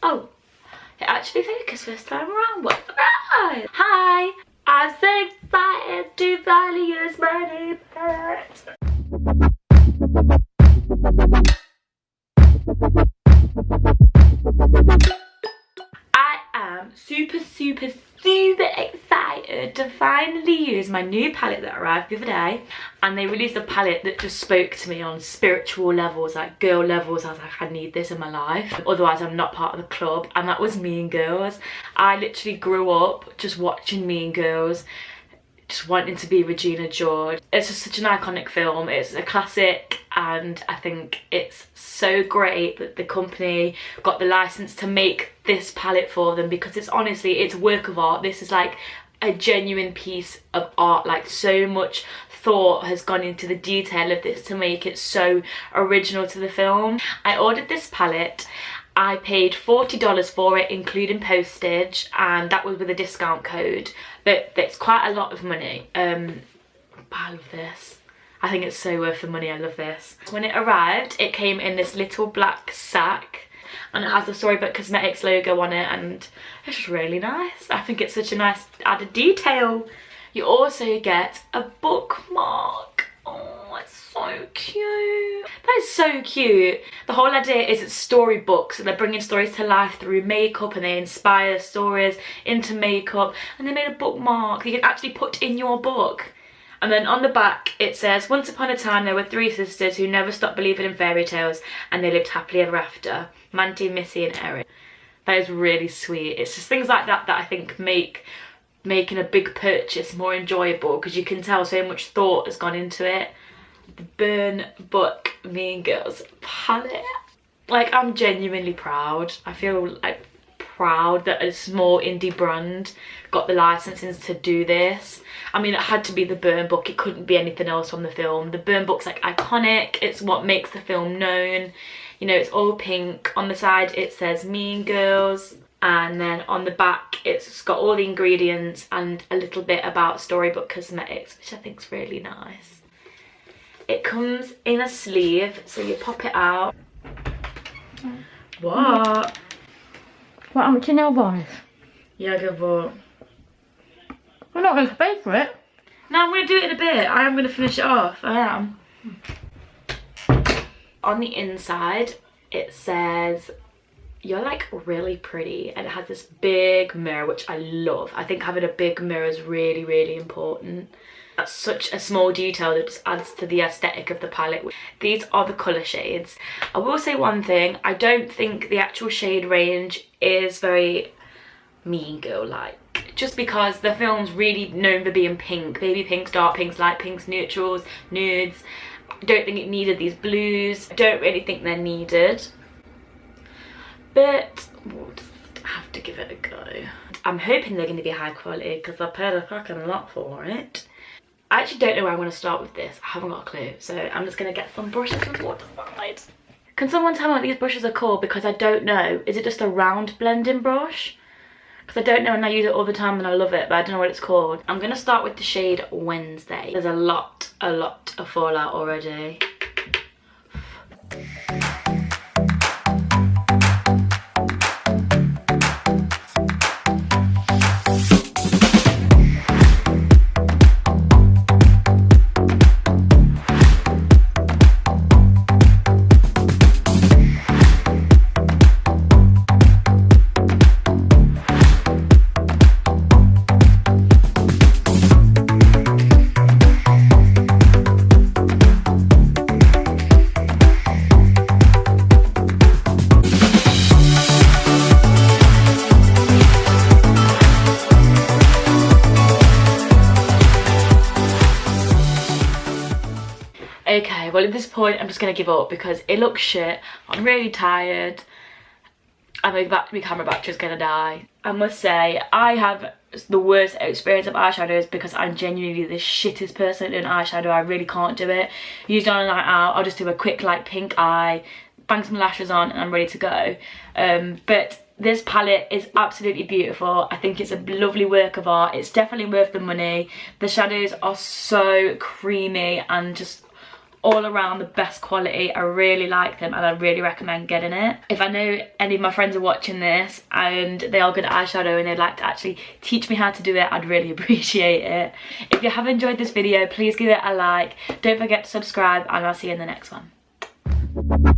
Oh, it actually focused first time around. What surprise! Hi, I'm so excited to finally use my new palette. I am super excited to finally use my new palette that arrived the other day. And they released a palette that just spoke to me on spiritual levels, like girl levels. I was like, I need this in my life, otherwise I'm not part of the club. And that was Mean Girls. I literally grew up just watching Mean Girls, just wanting to be Regina George. It's just such an iconic film. It's a classic, and I think it's so great that the company got the license to make this palette for them, because it's honestly, it's a work of art. This is like a genuine piece of art. Like, so much thought has gone into the detail of this to make it so original to the film. I ordered this palette. I paid $40 for it, including postage, and that was with a discount code. But it's quite a lot of money. But I love this. I think it's so worth the money. I love this. When it arrived, it came in this little black sack, and it has the Storybook Cosmetics logo on it, and it's just really nice. I think it's such a nice added detail. You also get a bookmark. Oh, it's so cute. That is so cute. The whole idea is it's storybooks, and they're bringing stories to life through makeup, and they inspire stories into makeup, and they made a bookmark you can actually put in your book. And then on the back it says, once upon a time there were 3 sisters who never stopped believing in fairy tales, and they lived happily ever after. Mandy, Missy and Erin. That is really sweet. It's just things like that that I think make making a big purchase more enjoyable, because you can tell so much thought has gone into it. The Burn Book Mean Girls palette. Like, I'm genuinely proud. I feel like proud that a small indie brand got the licenses to do this. I mean, it had to be the Burn Book. It couldn't be anything else from the film. The Burn Book's like iconic. It's what makes the film known. You know, it's all pink. On the side it says Mean Girls, and then on the back it's got all the ingredients and a little bit about Storybook Cosmetics, which I think is really nice. It comes in a sleeve, so you pop it out. What? What happened to nail varnish? Yeah, go for it. We're not going to pay for it. No, I'm going to do it in a bit. I am going to finish it off. I am. On the inside, it says, you're like really pretty, and it has this big mirror, which I love. I think having a big mirror is really, really important. That's such a small detail that just adds to the aesthetic of the palette. These are the colour shades. I will say one thing, I don't think the actual shade range is very Mean Girl-like. Just because the film's really known for being pink. Baby pinks, dark pinks, light pinks, neutrals, nudes. I don't think it needed these blues. I don't really think they're needed. But we'll just have to give it a go. I'm hoping they're going to be high quality, because I paid a fucking lot for it. I actually don't know where I'm going to start with this. I haven't got a clue. So I'm just going to get some brushes and decide. Can someone tell me what these brushes are called? Because I don't know. Is it just a round blending brush? Because I don't know, and I use it all the time and I love it, but I don't know what it's called. I'm going to start with the shade Wednesday. There's a lot of fallout already. Okay, well at this point I'm just going to give up because it looks shit. I'm really tired. I think my camera battery's going to die. I must say, I have the worst experience of eyeshadows because I'm genuinely the shittest person in eyeshadow. I really can't do it. Usually on a night out, I'll just do a quick like pink eye, bang some lashes on and I'm ready to go. But this palette is absolutely beautiful. I think it's a lovely work of art. It's definitely worth the money. The shadows are so creamy and just all around the best quality. I really like them and I really recommend getting it. If I know any of my friends are watching this and they are good at eyeshadow and they'd like to actually teach me how to do it, I'd really appreciate it. If you have enjoyed this video, please give it a like. Don't forget to subscribe and I'll see you in the next one.